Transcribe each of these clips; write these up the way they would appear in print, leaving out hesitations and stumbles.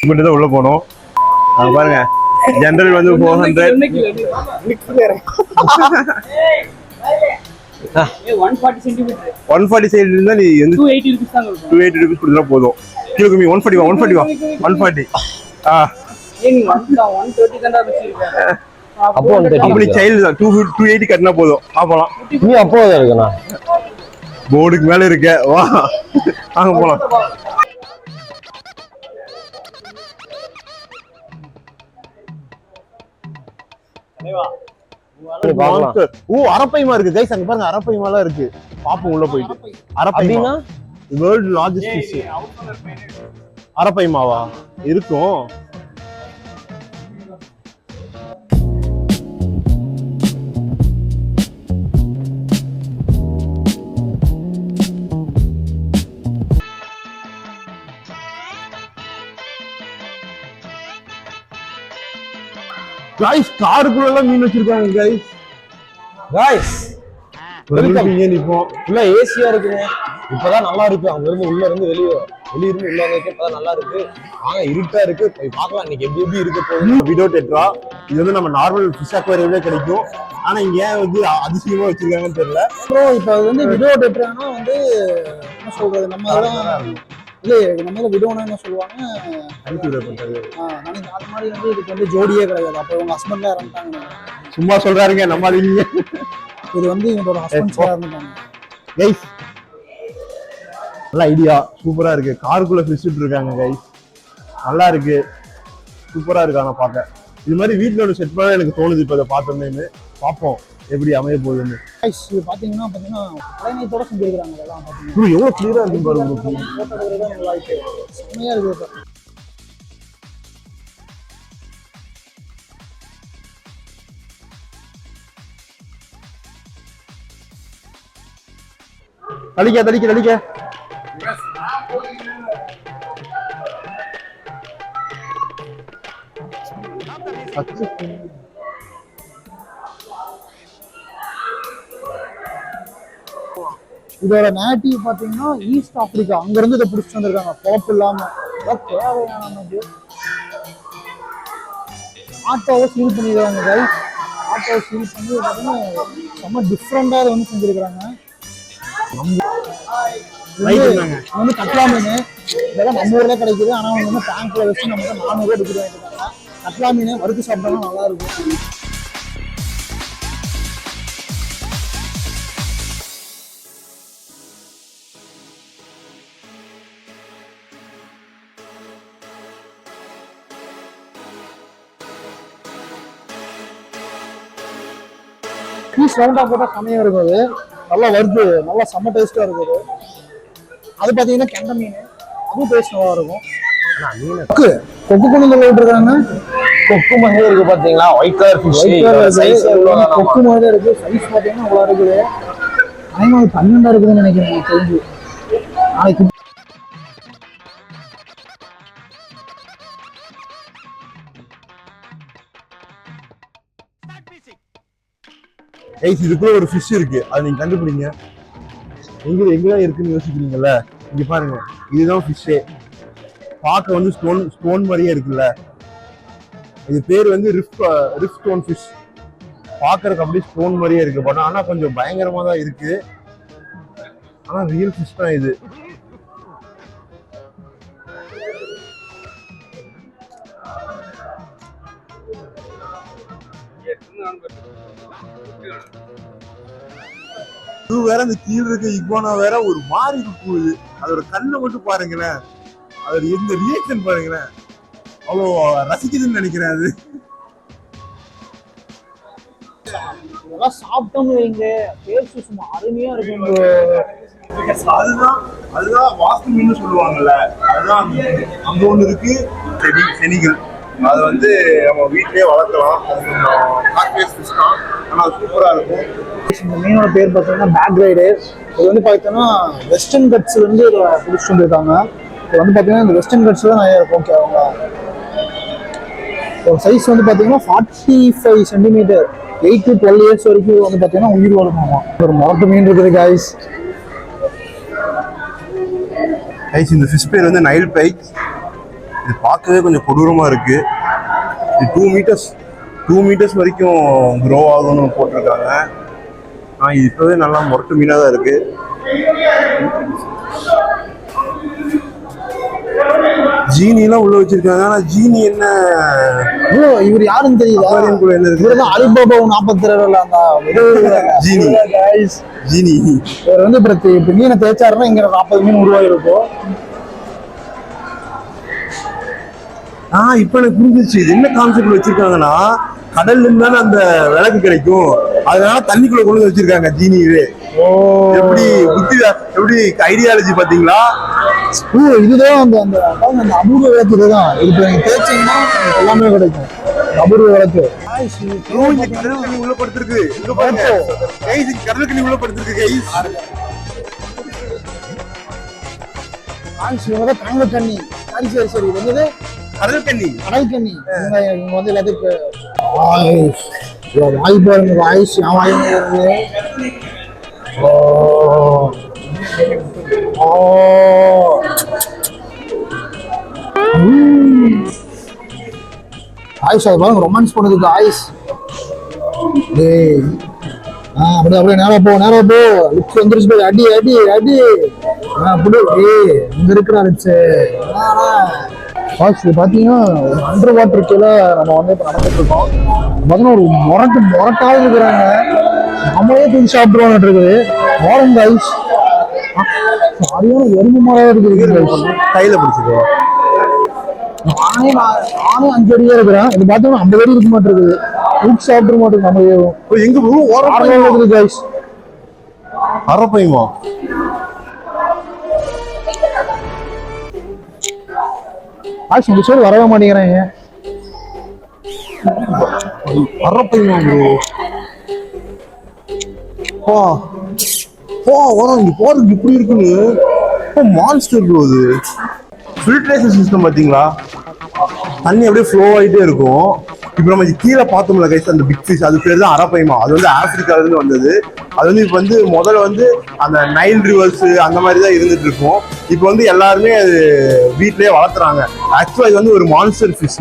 மட்டும் தான் உள்ள போனோம். பாருங்க ஜெனரல் வந்து 400 140 சென்டிமீட்டர் இருந்தா நீ 280 ரூபீஸ் தான் 280 ரூபீஸ் கொடுத்தா போதும். கிலோ கம்மி 140 அப்போ அப்படி சைல்டு தான் 280 கட்டினா போதும். போலாம். நீ அப்போ இருக்குண்ணா போர்டுக்கு மேல இருக்க வா வாங்க போலாம். அரப்பைமா இருக்கு கைஸ், அங்க பாருங்க அரப்பைமாலாம் இருக்கு. பாப்போம் உள்ள போயிட்டு. Arapaima world largest fish. அரப்பைமாவா இருக்கும். गाइस காருக்குள்ள எல்லாம் மீன் வச்சிருக்காங்க गाइस. நிப்போம் உள்ள ஏசியா இருக்குங்க. இப்பதான் நல்லா இருக்கு. அங்க இருந்து உள்ள இருந்து வெளியிருந்து உள்ள வந்ததுக்கு இப்பதான் நல்லா இருக்கு. ஆனா இருட்டா இருக்கு. போய் பார்க்கலாம் இன்னைக்கு எப்படி இருக்க போகுது. விடோ டெட்ரா இது வந்து நம்ம நார்மல் ஃபிஷ் அக்வேரியம்ல கிடைக்கும். ஆனா இங்க ஏன் வந்து அதிசயமா வச்சிருக்காங்கன்னு தெரியல. அப்புறம் இப்ப வந்து விடோ டெட்ரானா வந்து என்ன சொல்றது, நம்ம எல்லாம் இல்ல நம்ம விடோனா என்ன சொல்லுவாங்க, அது மாதிரி வந்து இதுக்கு வந்து ஜோடியே கிடையாது. அப்ப உங்க ஹஸ்பண்ட்ல இறந்துட்டாங்க. சும்மா சொல்றாருங்க நம்பாதீங்க. இது வந்து இவங்களோட ஹஸ்பண்ட்ஸ் இறந்துட்டாங்க. கைஸ் நல்ல ஐடியா, சூப்பரா இருக்கு. காருக்குள்ள ஃபிஷ் இருக்காங்க கைஸ், நல்லா இருக்கு, சூப்பரா இருக்கு. ஆனா பார்க்க இது மாதிரி வீட்டுல ஒன்று செட் பண்ண எனக்கு தோணுது. இப்போ இதை பார்த்தோன்னே பார்ப்போம் எப்படி அமைய போகுதுன்னு. இது பாத்தீங்கன்னா கலைநயத்தோட செஞ்சிருக்காங்க. இதெல்லாம் பாத்தீங்கன்னா எவ்வளவு கிளியரா இருக்கு பாருங்க. நல்லா இருக்கு, செம்மையா இருக்கு. தடிக்க இதோட நேட்டிவ் பாத்தீங்கன்னா ஈஸ்ட் ஆப்பிரிக்கா. அங்க இருந்து இதை பிடிச்சிட்டு வந்திருக்காங்க பொழப்பு இல்லாம. தேவையானது ஆட்டோவை சீல் பண்ணிடுறாங்க கைஸ். ஆட்டோவை சீல் பண்ணி பார்த்தீங்கன்னா ரொம்ப டிஃப்ரெண்டா இதை வந்து செஞ்சிருக்கிறாங்க. வந்து கட்லா மீன் இதெல்லாம் நம்ம ஊர்ல கிடைக்குது. ஆனா அவங்க வந்து டேங்க்ல வச்சு நம்ம 400 ரூபாய் டிக்கெட் வாங்கிட்டு இருக்காங்க. கட்லா மீன் வறுத்து சாப்பிட்டாலும் நல்லா இருக்கும். பீஸ் ரவுண்டா போட்டா செமையா இருக்குது. நல்லா வருது, நல்லா செம்ம டேஸ்டா இருக்குது. அது பாத்தீங்கன்னா கெண்டை மீன், அதுவும் டேஸ்ட் நல்லா இருக்கும். கொக்கு கொண்டு விட்டுருக்காங்க. கொக்கு மாதிரி இருக்கு பாத்தீங்களா, ஒயிட் கலர் ஃபிஷ். கொக்கு மாதிரி இருக்கு. சைஸ் பாத்தீங்கன்னா அவ்வளோ இருக்குது. ஆனால் அது 12 இருக்குதுன்னு நினைக்கிறேன் தெரிஞ்சு. நாளைக்கு இதுக்குள்ள ஒரு ஃபிஷ் இருக்கு, அது நீங்க கண்டுபிடிங்க. எங்கதான் இருக்குன்னு யோசிக்கிறீங்கல்ல, இங்க பாருங்க, இதுதான் ஃபிஷ்ஷே. பார்க்க வந்து ஸ்டோன் மாதிரியே இருக்குல்ல. இது பேர் வந்து ரிஃப் ஸ்டோன் ஃபிஷ். பார்க்கறதுக்கு அப்படியே ஸ்டோன் மாதிரியே இருக்கு. பட் ஆனா கொஞ்சம் பயங்கரமா தான் இருக்கு. ஆனா ரியல் ஃபிஷ் தான் இது. இது வேற அந்த கீழ இருக்க இக்வானா வேற ஒரு மாதிரி போகுது. அதோட கண்ணை மட்டும் பாருங்களேன், அதோட எந்த ரியாக்ஷன் பாருங்களேன், அவ்வளோ ரசிக்குதுன்னு நினைக்கிறேன். அது இதெல்லாம் சாப்பிட்டோம்னு வைங்க, டேஸ்ட் சும்மா அருமையா இருக்கும். அதுதான் வாஸ்து மீன் சொல்லுவாங்கல்ல, அதுதான் அங்க ஒண்ணு இருக்கு. செனிகள் அதை வந்து நம்ம வீட்லயே வளர்க்கலாம். ஆனா அது சூப்பரா இருக்கும். இந்த மீனோட பேர் பார்த்தீங்கன்னா பேக் ரைடு. இது வந்து பார்த்தீங்கன்னா வெஸ்டர்ன் கட்ஸ்ல இருந்து இதை பிடிச்சிட்டு வந்துருக்காங்க. இது வந்து பார்த்தீங்கன்னா இந்த வெஸ்டர்ன் கட்ஸ் தான் நிறைய இருக்கும். ஓகே, அவங்க ஒரு சைஸ் வந்து பார்த்தீங்கன்னா 45 சென்டிமீட்டர், 8 to 12 இயர்ஸ் வரைக்கும் வந்து பார்த்தீங்கன்னா உயிர் வளருமாமா. ஒரு மாட்டு மீன் இருக்குது கைஸ். இந்த ஃபிஷ் பேர் வந்து நைல் பைக். இது பார்க்கவே கொஞ்சம் கொடூரமா இருக்கு. இது 2 மீட்டர்ஸ் வரைக்கும் க்ரோ ஆகும்னு போட்டிருக்காங்க. இது இப்பவே நல்லா மொரட்டு மீனா தான் இருக்கு. ஜீனி எல்லாம் உள்ள வச்சிருக்காங்க. ஆனா ஜீனி என்ன இவர் யாருன்னு தெரியல. என்ன இருக்கு? இவர்தான் அலிபாபா 42 ஜீனி. ஜீனி இவர் வந்து இப்ப மீனை தேய்ச்சாருன்னா இங்க 40 மீன் உருவாயிருக்கும். இப்ப எனக்கு புரிஞ்சிச்சு. இது என்ன கான்செப்ட் வச்சிருக்காங்கன்னா, கடல்ல இருந்தாலும் அந்த விளக்கு கிடைக்கும், அதனால தண்ணிக்குள்ள கொண்டு வந்து வச்சிருக்காங்க ஜீனியே. எப்படி புத்தி, எப்படி ஐடியாலஜி பாத்தீங்களா? இதுதான் அந்த அந்த அந்த அபூர்வ விளக்கு. இதுதான் இப்ப நீங்க தேய்ச்சீங்கன்னா எல்லாமே கிடைக்கும். அபூர்வ விளக்கு. கடல் தண்ணி உள்ள படுத்திருக்கு. இங்க பாருங்க கைஸ், கடல் தண்ணி உள்ள படுத்திருக்கு கைஸ். தங்க தண்ணி. சரி சரி, வந்து கடல் கண்ணி. இவங்க வந்து எல்லாத்துக்கும் வாய் பாருங்க. வாய்ஸ் வாய் ஆயுஷ் அது பாருங்க, ரொமான்ஸ் பண்ணதுக்கு ஆயுஷ். அப்படியே அப்படியே நேரம் போ லிப்ஸ் வந்துருச்சு. அடி அடி அடி. அப்படி இங்க இருக்கிற லிப்ஸ் பாத்தீங்கன்னா ஒரு அண்டர் வாட்டர் கீழே நம்ம வந்து இப்ப நடந்துட்டு இருக்கோம். பாத்தீங்கன்னா ஒரு முரட்டாக இருக்கிறாங்க. நம்மளே தூக்கி சாப்பிடுவாங்க இருக்குது. ஓரங்க ஐஸ் சரியான எறும்பு மரம் இருக்குது. கையில பிடிச்சிக்கோ. நானே 5 அடியா இருக்கிறேன். இது பார்த்தோம்னா 50 அடி இருக்க மாட்டேங்குது. தூக்கி சாப்பிட மாட்டேங்குது. நம்ம எங்க இருக்குது ஐஸ். அரப்பையுமா? ஆக்ஸ் இந்த சைடு வரவே மாட்டேங்கிறாங்க. அரப்பையுமா ப்ரோ? இங்க போறதுக்கு இப்படி இருக்குன்னு மான்ஸ்டர் ப்ரோ. இது ஃபில்ட்ரேஷன் சிஸ்டம் பாத்தீங்களா? தண்ணி அப்படியே ஃப்ளோ ஆகிட்டே இருக்கும். இப்போ நம்ம கீழே பார்த்தோம்ல கைஸ், அந்த பிக் ஃபிஷ், அது பேர் தான் அரப்பைமா. அது வந்து ஆப்பிரிக்கால இருந்து வந்தது. அது வந்து இப்போ வந்து முதல்ல வந்து அந்த நைல் ரிவர்ஸ் அந்த மாதிரி தான் இருந்துட்டு இருக்கும். இப்போ வந்து எல்லாருமே அது வீட்லயே வளர்த்துறாங்க. ஆக்சுவலா இது வந்து ஒரு மான்ஸ்டர் ஃபிஷ்.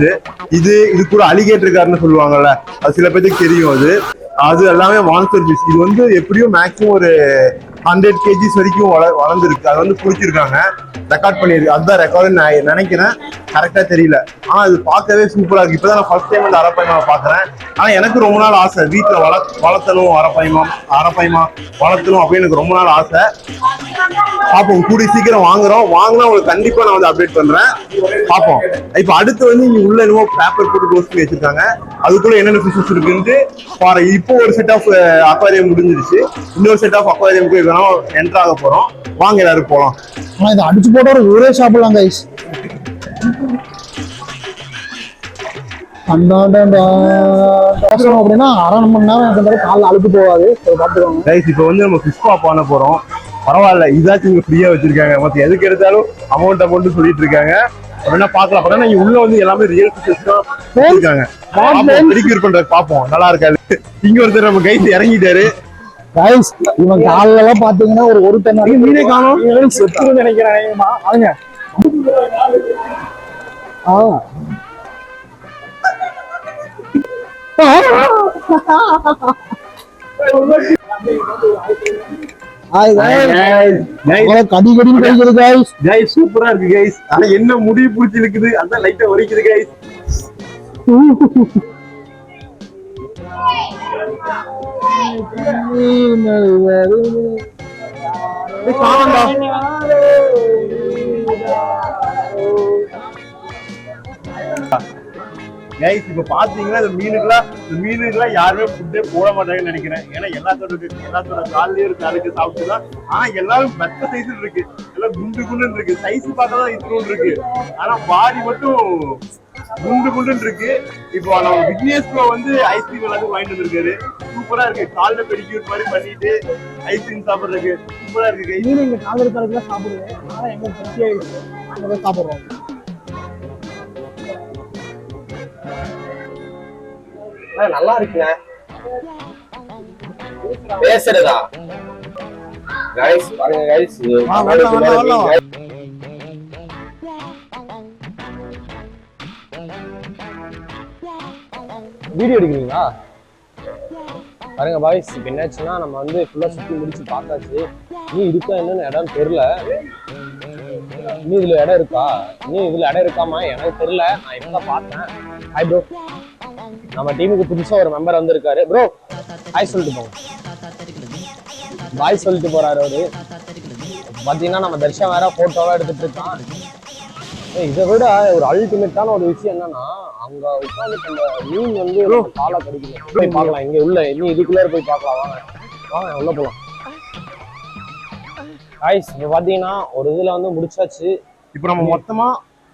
இது கூட அலிகேட்டர் கார்னு சொல்லுவாங்கல்ல, அது சில பேருக்கு தெரியும். அது எல்லாமே மான்ஸ்டர் ஃபிஷ். இது வந்து எப்படியும் மேக்ஸிமம் ஒரு 100 kgs வரைக்கும் வளர்ந்துருக்கு. அது வந்து பிடிச்சிருக்காங்க, ரெக்கார்ட் பண்ணியிருக்கு. அதுதான் ரெக்கார்டு நான் நினைக்கிறேன், கரெக்டா தெரியல. ஆனா அது பார்க்கவே சூப்பரா இருக்கு. இப்பதான் நான் ஃபர்ஸ்ட் டைம் அந்த அரப்பைமா பாக்குறேன். ஆனா எனக்கு ரொம்ப நாள் ஆசை, வீட்டுல வளர்த்தணும் அரப்பைமா வளர்த்தணும் அப்படின்னு எனக்கு ரொம்ப நாள் ஆசை. பார்ப்போம், கூடி சீக்கிரம் வாங்கினா உங்களுக்கு கண்டிப்பா நான் வந்து அப்டேட் பண்றேன். பார்ப்போம். இப்ப அடுத்து வந்து இங்க உள்ள என்னமோ பேப்பர் போட்டு க்ளோஸ் பண்ணி வச்சிருக்காங்க. அதுக்குள்ள என்னென்ன ஃபிஷஸ் இருக்குன்னு பாரு. இப்போ ஒரு செட் ஆஃப் அக்வாரியம் முடிஞ்சிருச்சு. இன்னொரு செட் ஆஃப் அக்வாரியமுக்கு என்டர் ஆக போறோம். வாங்க எல்லாரும் போலாம். ஆனா இதை அடிச்சு போட்ட ஒரு ஊரே சாப்பிடலாம் கைஸ். அப்படின்னா 1/2 மணி நேரம் காலைல அழுக்கு போகாது. பார்த்துக்கோங்க கைஸ். இப்போ வந்து நம்ம ஃபிஷ் பாப் பண்ண போறோம். பரவாயில்ல, இதாச்சும் இங்க ஃப்ரீயா வச்சிருக்காங்க. மத்த எதுக்கு எடுத்தாலும் அமௌண்ட் சொல்லிட்டு இருக்காங்க. அப்படின்னா பாக்கலாம். அப்படின்னா இங்க உள்ள வந்து எல்லாமே ரியல் ஃபிஷஸ் தான் இருக்காங்க. ரிக்யூர் பண்றது பார்ப்போம், நல்லா இருக்காது. இங்க ஒருத்தர் நம்ம கைஸ் இறங்கிட்டாரு. கைஸ் இவன் காலைல எல்லாம் பாத்தீங்கன்னா ஒரு டென் மீனே காணும் செத்துன்னு நினைக்கிறேன். வாங்க. கடி கடின்னு கடிக்குது கைஸ். கைஸ் சூப்பரா இருக்கு கைஸ். ஆனா என்ன முடி பிடிச்சி இருக்குது, அதான் லைட்டா வலிக்குது கைஸ். கைஸ் இப்ப பாத்தீங்கன்னா இந்த மீனுக்கெல்லாம் யாருமே ஃபுட்டே போட மாட்டாங்கன்னு நினைக்கிறேன். ஏன்னா எல்லாத்தோட காலையும் இருக்கு, அதுக்கு சாப்பிட்டுதான். ஆனா எல்லாரும் பெத்த சைஸ் இருக்கு, எல்லாம் குண்டு இருக்கு. சைஸ் பார்த்தாதான் இத்தூண்டு இருக்கு, ஆனா பாடி மட்டும் குண்டு இருக்கு. இப்போ நம்ம விக்னேஷ் ப்ரோ வந்து ஐஸ்கிரீம் எல்லாத்தையும் வாங்கிட்டு வந்திருக்காரு. சூப்பரா இருக்கு. காலைல பெடிக்யூர் மாதிரி பண்ணிட்டு ஐஸ்கிரீம் சாப்பிடுறதுக்கு சூப்பரா இருக்கு கைஸ். நீங்க காலைல சாப்பிடுவேன், ஆனா எங்க பசியா சாப்பிடுறோம். நல்லா இருக்குங்க பேசுறதா கைஸ். பாருங்க கைஸ், வீடியோ எடுக்கிறீங்களா? பாருங்க பாய்ஸ், இப்போ என்னாச்சுன்னா நம்ம வந்து ஃபுல்லாக சுற்றி முடிச்சு பார்த்தாச்சு. நீ இருக்கா என்னன்னு இடம் தெரியல. இன்னும் இதுல இடம் இருக்கா? இன்னும் இதுல இடம் இருக்காமா எனக்கு தெரியல. நான் இப்பதான் பார்த்தேன். ஹாய் ப்ரோ, நம்ம டீமுக்கு புதுசா ஒரு மெம்பர் வந்திருக்காரு. ப்ரோ ஹாய் சொல்லிட்டு போங்க. பாய் சொல்லிட்டு போறாரு அவரு. பாத்தீங்கன்னா நம்ம தர்ஷன் வேற போட்டோவா எடுத்துட்டு இருக்கான். இதை விட ஒரு அல்டிமேட்டான ஒரு விஷயம் என்னன்னா, அங்க உட்காந்து அந்த மீன் வந்து காலை கடிக்கணும். போய் பார்க்கலாம், இங்க உள்ள இன்னும் இதுக்குள்ளே போய் பார்க்கலாம். வாங்க வாங்க உள்ள போலாம். காய்ஸ் இப்போ பாத்தீங்கன்னா ஒரு இதுல வந்து முடிச்சாச்சு. இப்போ நம்ம மொத்தமா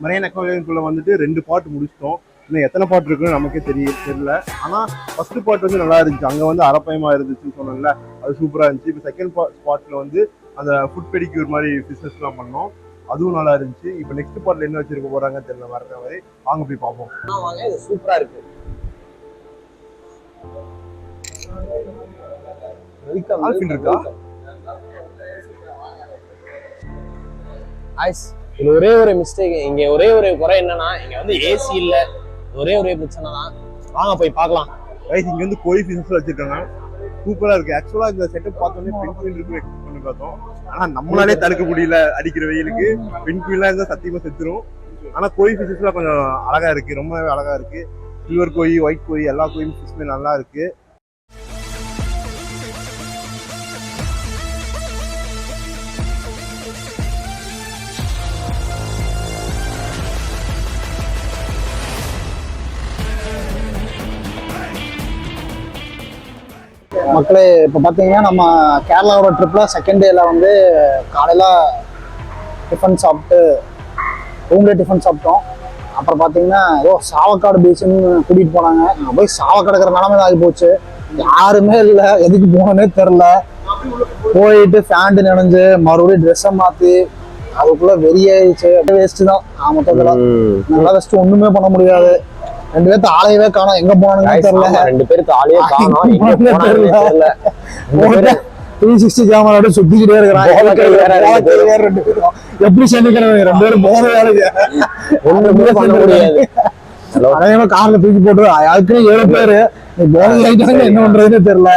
மரைன் அக்வாரியம்குள்ள வந்துட்டு 2 பார்ட் முடிச்சிட்டோம். இன்னும் எத்தனை பார்ட் இருக்குன்னு நமக்கே தெரியல. ஆனா ஃபர்ஸ்ட் பார்ட் வந்து நல்லா இருந்துச்சு. அங்க வந்து அரப்பயமா இருந்துச்சுன்னு சொன்னோம்ல, அது சூப்பரா இருந்துச்சு. இப்போ செகண்ட் பார்ட்ல வந்து அந்த ஃபுட் பெடிக்யூர் மாதிரி பிசினஸ் எல்லாம் பண்ணோம், அதுவும் நல்லா இருந்துச்சு. இப்போ நெக்ஸ்ட் பார்ட்ல என்ன வச்சிருக்க போறாங்கன்னு தெரியல. வர மாதிரி வாங்க போய் பார்ப்போம். வாங்க, இது சூப்பரா இருக்கு. ஆல்ஃபின் இருக்கா? இதுல ஒரே ஒரு மிஸ்டேக், இங்க ஒரே ஒரு குறை என்னன்னா, இங்க வந்து ஏசி இல்ல. ஒரே பிரச்சனை தான். வாங்க போய் பார்க்கலாம். ரைட், இங்க வந்து கோழி ஃபிஷஸ் வச்சிருக்காங்க, சூப்பரா இருக்கு. ஆக்சுவலா இந்த செட்டப் பார்த்தோன்னே பென்குயின் இருக்கு எக்ஸ்பெக்ட் பண்ணி பார்த்தோம். ஆனா நம்மளாலே தடுக்க முடியல, அடிக்கிற வெயிலுக்கு பென்குயின்லாம் இருந்தா சத்தியமா செத்துரும். ஆனா கோழி ஃபிஷஸ்லாம் கொஞ்சம் அழகா இருக்கு, ரொம்பவே அழகா இருக்கு. சில்வர் கோழி, ஒயிட் கோழி, எல்லா கோழி ஃபிஷ்மே நல்லா இருக்கு. மக்களே, இப்போ பார்த்தீங்கன்னா நம்ம கேரளாவோட ட்ரிப்பில் செகண்ட் டேல வந்து காலையில் டிஃபன் சாப்பிட்டு ரூம்லேயே டிஃபன் சாப்பிட்டோம். அப்புறம் பார்த்தீங்கன்னா ஏதோ சாவக்காடு பீச்சுன்னு கூட்டிகிட்டு போனாங்க. நான் போய் சாவக்கடக்கிற நிலமை ஆகி போச்சு. யாருமே இல்லை, எதுக்கு போனோன்னே தெரில. போயிட்டு ஃபேண்ட்டு நினைஞ்சு மறுபடியும் ட்ரெஸ்ஸை மாற்றி அதுக்குள்ளே வெறியாயிடுச்சு. அப்படியே வேஸ்ட்டு தான். மொத்தத்தில் நல்லா வேஸ்ட்டு, ஒன்றுமே பண்ண முடியாது. 2 பேர்த்து ஆளையவே காணோம், எங்க போனானுங்க தெரியல. 2 பேருக்கு ஆளையே காணோம், எங்க போனானுங்க தெரியல. 360 கேமராவோட சுத்திக்கிட்டே இருக்கிறான். எப்படி சேர்ந்துக்கிறாங்க 2 பேரும் போற வேலைக்கு ஒண்ணுமே பண்ண முடியாது. அதே கார்ல தூக்கி போட்டு அதுக்குன்னு 7 பேரு போன ஆயிட்டாங்க, என்ன பண்றதுன்னு தெரியல.